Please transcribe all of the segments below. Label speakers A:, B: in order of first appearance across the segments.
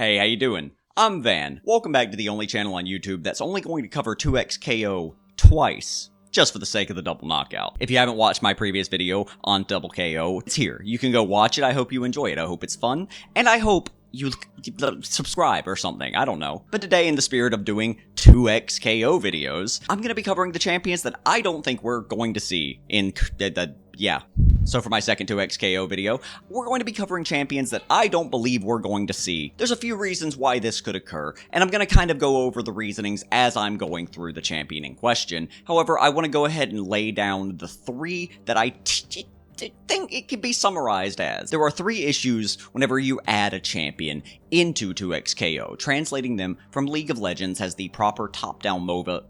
A: Hey, how you doing? I'm Van. Welcome back to the only channel on YouTube that's only going to cover 2x KO twice, just for the sake of the double knockout. If you haven't watched my previous video on double KO, it's here. You can go watch it. I hope you enjoy it. I hope it's fun, and I hope you subscribe or something, I don't know. But today, in the spirit of doing 2x KO videos, I'm gonna be covering the champions that I don't think we're going to see in So for my second 2x KO video, we're going to be covering champions that I don't believe we're going to see. There's a few reasons why this could occur, and I'm going to kind of go over the reasonings as I'm going through the champion in question. However, I want to go ahead and lay down the three that I think it could be summarized as. There are three issues whenever you add a champion into 2x KO, translating them from League of Legends as the proper top-down MOBA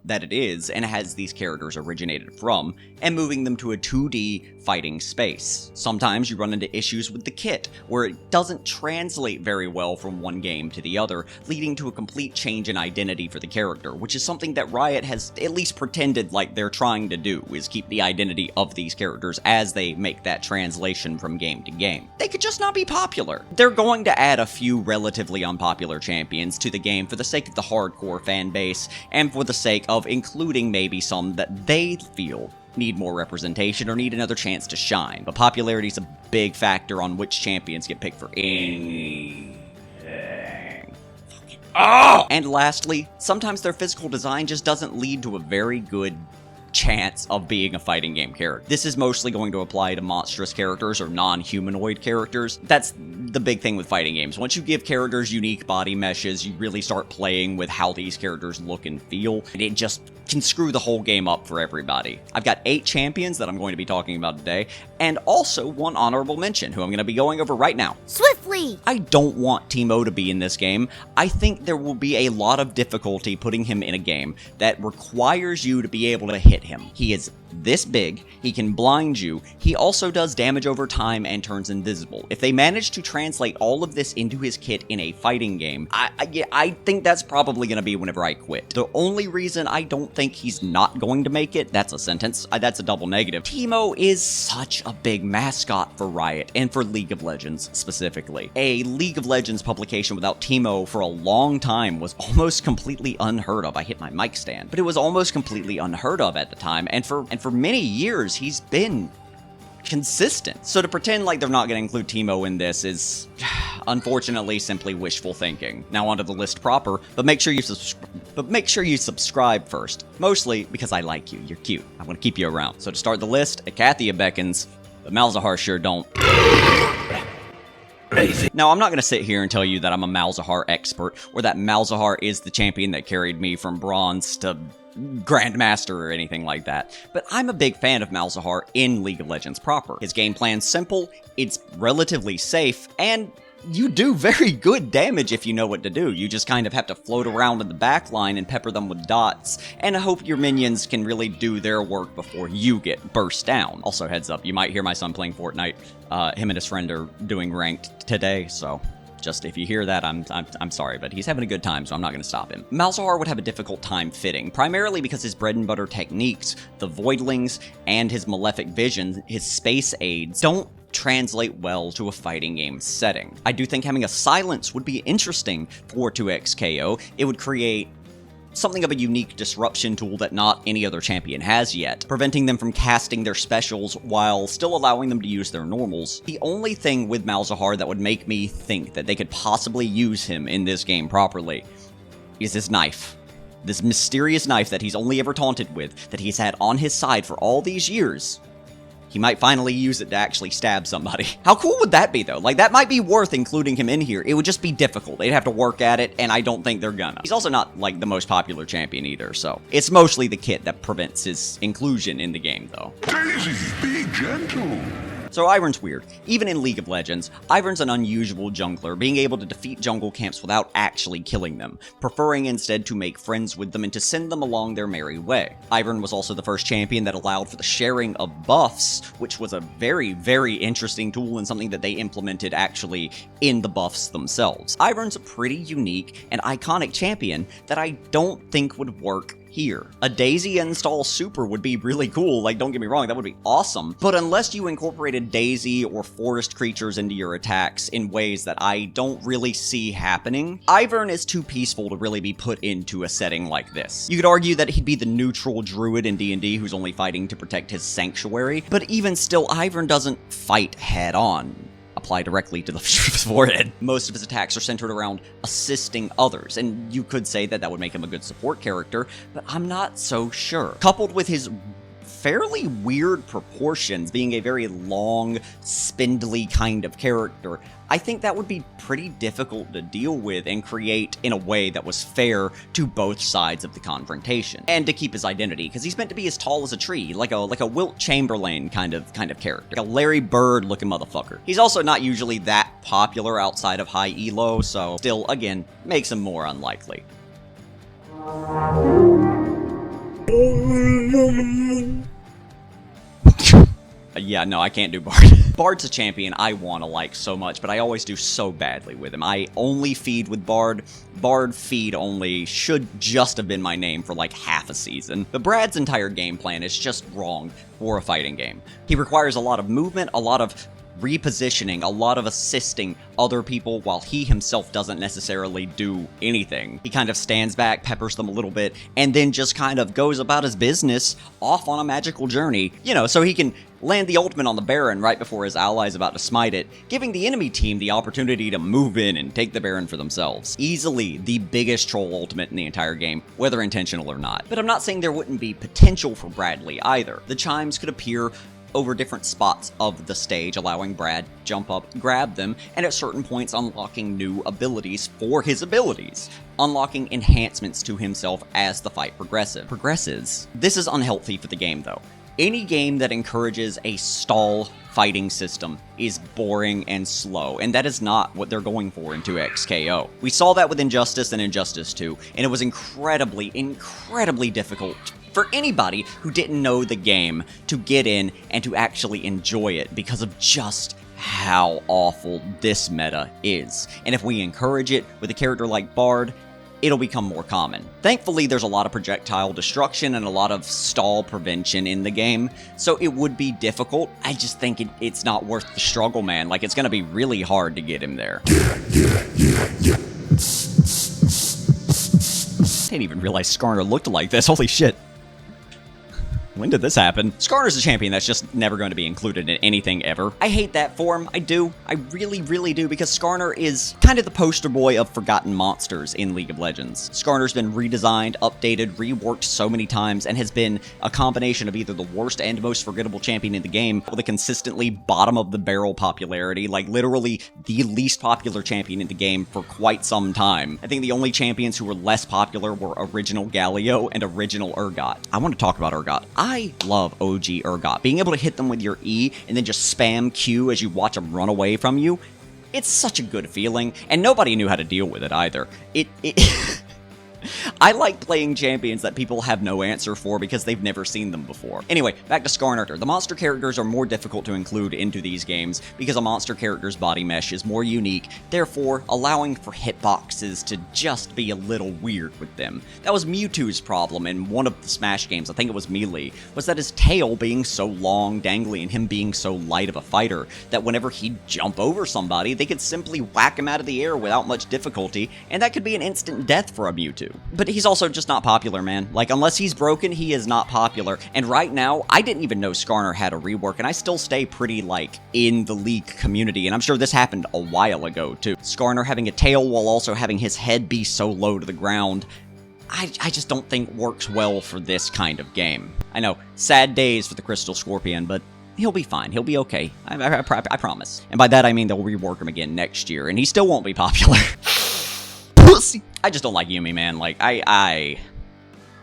A: that it is, and has these characters originated from, and moving them to a 2D fighting space. Sometimes you run into issues with the kit, where it doesn't translate very well from one game to the other, leading to a complete change in identity for the character, which is something that Riot has at least pretended like they're trying to do, is keep the identity of these characters as they make that translation from game to game. They could just not be popular. They're going to add a few relatively unpopular champions to the game for the sake of the hardcore fan base, and for the sake of including maybe some that they feel need more representation or need another chance to shine. But popularity is a big factor on which champions get picked for anything. And lastly, sometimes their physical design just doesn't lead to a very good chance of being a fighting game character. This is mostly going to apply to monstrous characters or non-humanoid characters. That's the big thing with fighting games. Once you give characters unique body meshes, you really start playing with how these characters look and feel, and it just can screw the whole game up for everybody. I've got 8 champions that I'm going to be talking about today, and also one honorable mention, who I'm going to be going over right now.
B: Swiftly!
A: I don't want Teemo to be in this game. I think there will be a lot of difficulty putting him in a game that requires you to be able to hit him. He is this big, he can blind you, he also does damage over time and turns invisible. If they manage to translate all of this into his kit in a fighting game, I think that's probably going to be whenever I quit. The only reason I don't think he's not going to make it, that's a sentence, that's a double negative. Teemo is such a big mascot for Riot, and for League of Legends specifically. A League of Legends publication without Teemo for a long time was almost completely unheard of. I hit my mic stand. But it was almost completely unheard of at the time, and for many years, he's been consistent. So to pretend like they're not going to include Teemo in this is, unfortunately, simply wishful thinking. Now onto the list proper, but make sure you subscribe first. Mostly because I like you. You're cute. I want to keep you around. So to start the list, Akathia beckons, but Malzahar sure don't. Now, I'm not going to sit here and tell you that I'm a Malzahar expert, or that Malzahar is the champion that carried me from bronze to Grandmaster or anything like that, but I'm a big fan of Malzahar in League of Legends proper. His game plan's simple, it's relatively safe, and you do very good damage if you know what to do. You just kind of have to float around in the back line and pepper them with dots, and hope your minions can really do their work before you get burst down. Also, heads up, you might hear my son playing Fortnite. Him and his friend are doing ranked today, so just if you hear that, I'm sorry, but he's having a good time, so I'm not going to stop him. Malzahar would have a difficult time fitting, primarily because his bread and butter techniques, the Voidlings, and his Malefic Vision, his space aids, don't translate well to a fighting game setting. I do think having a silence would be interesting for 2x KO. It would create something of a unique disruption tool that not any other champion has yet, preventing them from casting their specials while still allowing them to use their normals. The only thing with Malzahar that would make me think that they could possibly use him in this game properly is his knife. This mysterious knife that he's only ever taunted with, that he's had on his side for all these years. He might finally use it to actually stab somebody. How cool would that be, though? Like, that might be worth including him in here. It would just be difficult. They'd have to work at it, and I don't think they're gonna. He's also not, like, the most popular champion either, so it's mostly the kit that prevents his inclusion in the game, though.
C: Daisy, be gentle.
A: So Ivern's weird. Even in League of Legends, Ivern's an unusual jungler, being able to defeat jungle camps without actually killing them, preferring instead to make friends with them and to send them along their merry way. Ivern was also the first champion that allowed for the sharing of buffs, which was a very, very interesting tool and something that they implemented actually in the buffs themselves. Ivern's a pretty unique and iconic champion that I don't think would work here. A Daisy install super would be really cool, like don't get me wrong, that would be awesome. But unless you incorporated Daisy or forest creatures into your attacks in ways that I don't really see happening, Ivern is too peaceful to really be put into a setting like this. You could argue that he'd be the neutral druid in D&D who's only fighting to protect his sanctuary, but even still, Ivern doesn't fight head on. Apply directly to the forehead. Most of his attacks are centered around assisting others, and you could say that that would make him a good support character, but I'm not so sure. Coupled with his fairly weird proportions, being a very long, spindly kind of character, I think that would be pretty difficult to deal with and create in a way that was fair to both sides of the confrontation. And to keep his identity, because he's meant to be as tall as a tree, like a Wilt Chamberlain kind of character. Like a Larry Bird looking motherfucker. He's also not usually that popular outside of high elo, so still, again, makes him more unlikely. Yeah, no, I can't do Bard. Bard's a champion I want to like so much, but I always do so badly with him. I only feed with Bard. Bard feed only should just have been my name for like half a season. But Brad's entire game plan is just wrong for a fighting game. He requires a lot of movement, a lot of repositioning, a lot of assisting other people while he himself doesn't necessarily do anything. He kind of stands back, peppers them a little bit, and then just kind of goes about his business off on a magical journey, you know, so he can land the ultimate on the Baron right before his ally's about to smite it, giving the enemy team the opportunity to move in and take the Baron for themselves. Easily the biggest troll ultimate in the entire game, whether intentional or not. But I'm not saying there wouldn't be potential for Bradley either. The chimes could appear over different spots of the stage, allowing Brad to jump up, grab them, and at certain points unlocking new abilities for his abilities, unlocking enhancements to himself as the fight progresses. This is unhealthy for the game though. Any game that encourages a stall fighting system is boring and slow, and that is not what they're going for in 2XKO. We saw that with Injustice and Injustice 2, and it was incredibly difficult for anybody who didn't know the game to get in and to actually enjoy it because of just how awful this meta is. And if we encourage it with a character like Bard, it'll become more common. Thankfully, there's a lot of projectile destruction and a lot of stall prevention in the game, so it would be difficult. I just think it's not worth the struggle, man. Like, it's gonna be really hard to get him there.
C: Yeah.
A: I didn't even realize Skarner looked like this, holy shit. When did this happen? Skarner's a champion that's just never going to be included in anything ever. I hate that for him. I do. I really do, because Skarner is kind of the poster boy of forgotten monsters in League of Legends. Skarner's been redesigned, updated, reworked so many times, and has been a combination of either the worst and most forgettable champion in the game, with a consistently bottom-of-the-barrel popularity, like literally the least popular champion in the game for quite some time. I think the only champions who were less popular were original Galio and original Urgot. I want to talk about Urgot. I love OG Urgot. Being able to hit them with your E and then just spam Q as you watch them run away from you, it's such a good feeling, and nobody knew how to deal with it either. I like playing champions that people have no answer for because they've never seen them before. Anyway, back to Skarner. The monster characters are more difficult to include into these games because a monster character's body mesh is more unique, therefore allowing for hitboxes to just be a little weird with them. That was Mewtwo's problem in one of the Smash games, I think it was Melee, was that his tail being so long, dangly, and him being so light of a fighter that whenever he'd jump over somebody, they could simply whack him out of the air without much difficulty, and that could be an instant death for a Mewtwo. But he's also just not popular, man. Like, unless he's broken, he is not popular. And right now, I didn't even know Skarner had a rework, and I still stay pretty, like, in the League community, and I'm sure this happened a while ago, too. Skarner having a tail while also having his head be so low to the ground, I just don't think works well for this kind of game. I know, sad days for the Crystal Scorpion, but he'll be fine. He'll be okay. I promise. And by that, I mean they'll rework him again next year, and he still won't be popular. Pussy. I just don't like Yuumi, man. Like, I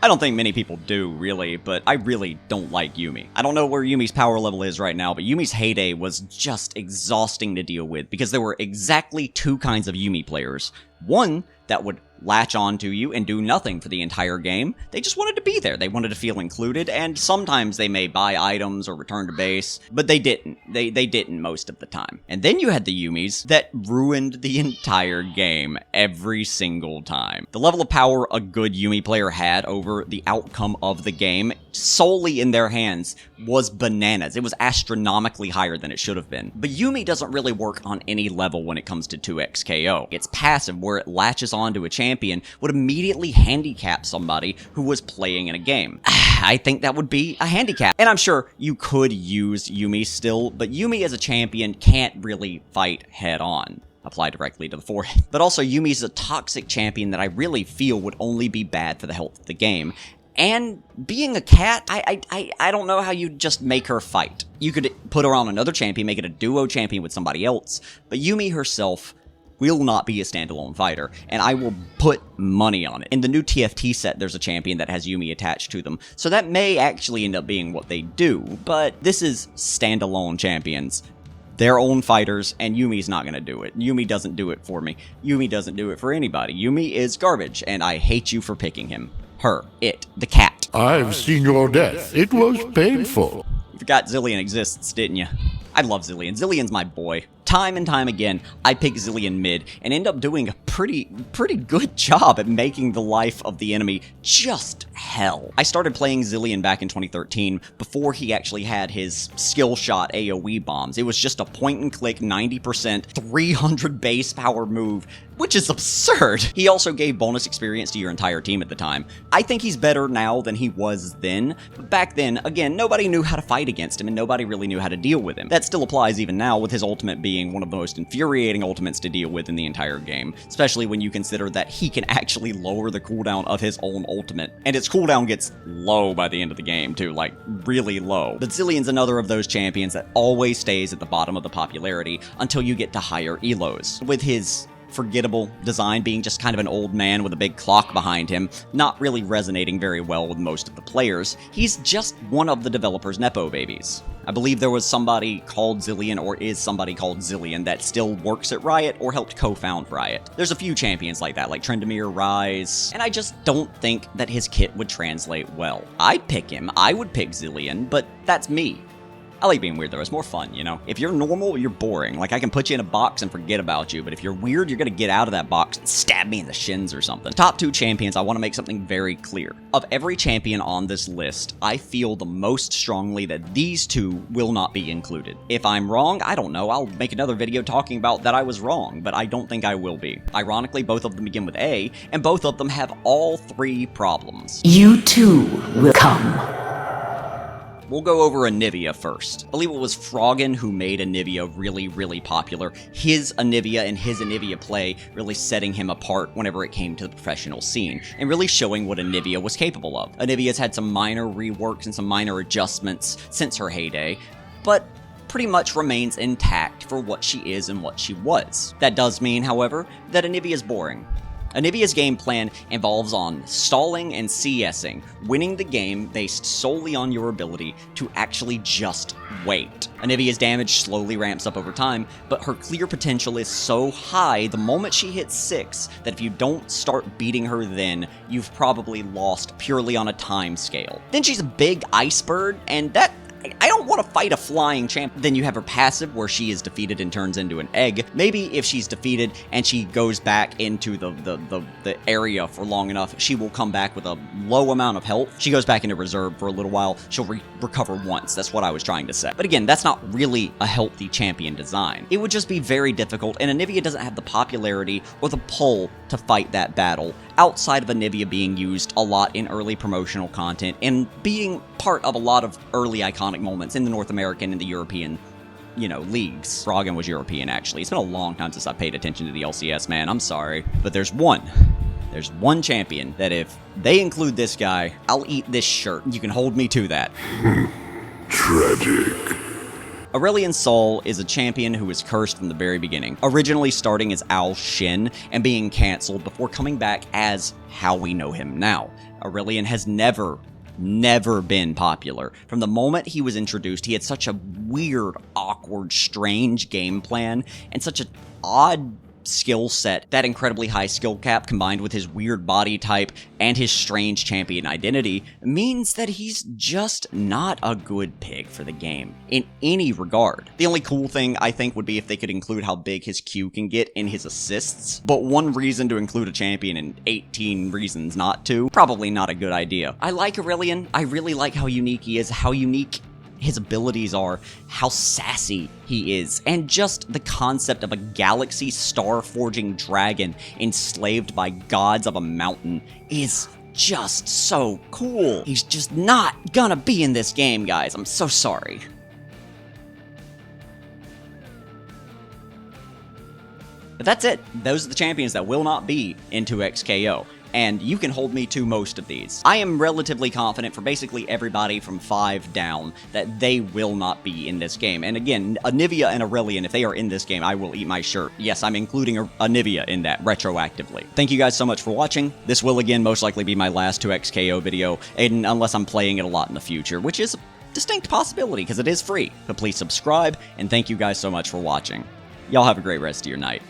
A: don't think many people do, really, but I really don't like Yuumi. I don't know where Yuumi's power level is right now, but Yuumi's heyday was just exhausting to deal with because there were exactly two kinds of Yuumi players. One that would latch onto you and do nothing for the entire game. They just wanted to be there. They wanted to feel included, and sometimes they may buy items or return to base, but they didn't. They didn't most of the time. And then you had the Yumis that ruined the entire game every single time. The level of power a good Yumi player had over the outcome of the game solely in their hands was bananas. It was astronomically higher than it should have been. But Yumi doesn't really work on any level when it comes to 2x KO. Its passive, where it latches onto a champion, would immediately handicap somebody who was playing in a game. I think that would be a handicap. And I'm sure you could use Yumi still, but Yumi as a champion can't really fight head on. Apply directly to the forehead. But also, Yumi's a toxic champion that I really feel would only be bad for the health of the game. And being a cat, I don't know how you just make her fight. You could put her on another champion, make it a duo champion with somebody else, but Yumi herself will not be a standalone fighter, and I will put money on it. In the new TFT set, there's a champion that has Yumi attached to them, so that may actually end up being what they do, but this is standalone champions. Their own fighters, and Yumi's not gonna do it. Yumi doesn't do it for me. Yumi doesn't do it for anybody. Yumi is garbage, and I hate you for picking him. Her, it, the cat.
C: I've seen your death. It was painful.
A: You forgot Zillion exists, didn't you? I love Zillion. Zillion's my boy. Time and time again, I pick Zillion mid and end up doing a pretty good job at making the life of the enemy just hell. I started playing Zillion back in 2013 before he actually had his skill shot AoE bombs. It was just a point and click 90%, 300 base power move, which is absurd. He also gave bonus experience to your entire team at the time. I think he's better now than he was then, but back then, again, nobody knew how to fight against him and nobody really knew how to deal with him. That still applies even now, with his ultimate being one of the most infuriating ultimates to deal with in the entire game, especially when you consider that he can actually lower the cooldown of his own ultimate, and its cooldown gets low by the end of the game too, like really low. But Zillion's another of those champions that always stays at the bottom of the popularity until you get to higher elos. With his forgettable design being just kind of an old man with a big clock behind him, not really resonating very well with most of the players, he's just one of the developers' Nepo babies. I believe there was somebody called Zillion, or is somebody called Zillion, that still works at Riot or helped co-found Riot. There's a few champions like that, like Trendemir, Rise, and I just don't think that his kit would translate well. I'd pick him, I would pick Zillion, but that's me. I like being weird though, it's more fun, you know? If you're normal, you're boring. Like, I can put you in a box and forget about you, but if you're weird, you're gonna get out of that box and stab me in the shins or something. Top 2 champions, I want to make something very clear. Of every champion on this list, I feel the most strongly that these 2 will not be included. If I'm wrong, I don't know, I'll make another video talking about that I was wrong, but I don't think I will be. Ironically, both of them begin with A, and both of them have all 3 problems.
B: You too will come.
A: We'll go over Anivia first. I believe it was Froggen who made Anivia really popular. His Anivia and his Anivia play really setting him apart whenever it came to the professional scene, and really showing what Anivia was capable of. Anivia's had some minor reworks and some minor adjustments since her heyday, but pretty much remains intact for what she is and what she was. That does mean, however, that Anivia's boring. Anivia's game plan involves on stalling and CSing, winning the game based solely on your ability to actually just wait. Anivia's damage slowly ramps up over time, but her clear potential is so high the moment she hits 6 that if you don't start beating her then, you've probably lost purely on a time scale. Then she's a big ice bird, and that I don't want to fight a flying champ. Then you have her passive where she is defeated and turns into an egg. Maybe if she's defeated and she goes back into the area for long enough, she will come back with a low amount of health. She goes back into reserve for a little while. She'll recover once. That's what I was trying to say. But again, that's not really a healthy champion design. It would just be very difficult, and Anivia doesn't have the popularity or the pull to fight that battle outside of Anivia being used a lot in early promotional content and being part of a lot of early iconic moments in the North American and the European, leagues. Froggen was European, actually. It's been a long time since I paid attention to the LCS, man. I'm sorry. But there's one champion that if they include this guy, I'll eat this shirt. You can hold me to that.
C: Tragic.
A: Aurelion Sol is a champion who was cursed from the very beginning, originally starting as Al Shin and being cancelled before coming back as how we know him now. Aurelion has never been popular. From the moment he was introduced, he had such a weird, awkward, strange game plan and such an odd skill set, that incredibly high skill cap combined with his weird body type and his strange champion identity means that he's just not a good pick for the game in any regard. The only cool thing I think would be if they could include how big his Q can get in his assists, but one reason to include a champion and 18 reasons not to, probably not a good idea. I like Aurelion. I really like how unique he is, how unique his abilities are, how sassy he is, and just the concept of a galaxy star-forging dragon enslaved by gods of a mountain is just so cool. He's just not gonna be in this game, guys. I'm so sorry. But that's it. Those are the champions that will not be in 2XKO. And you can hold me to most of these. I am relatively confident for basically everybody from 5 down that they will not be in this game. And again, Anivia and Aurelion, if they are in this game, I will eat my shirt. Yes, I'm including Anivia in that retroactively. Thank you guys so much for watching. This will again most likely be my last 2XKO video, and unless I'm playing it a lot in the future, which is a distinct possibility because it is free. But please subscribe, and thank you guys so much for watching. Y'all have a great rest of your night.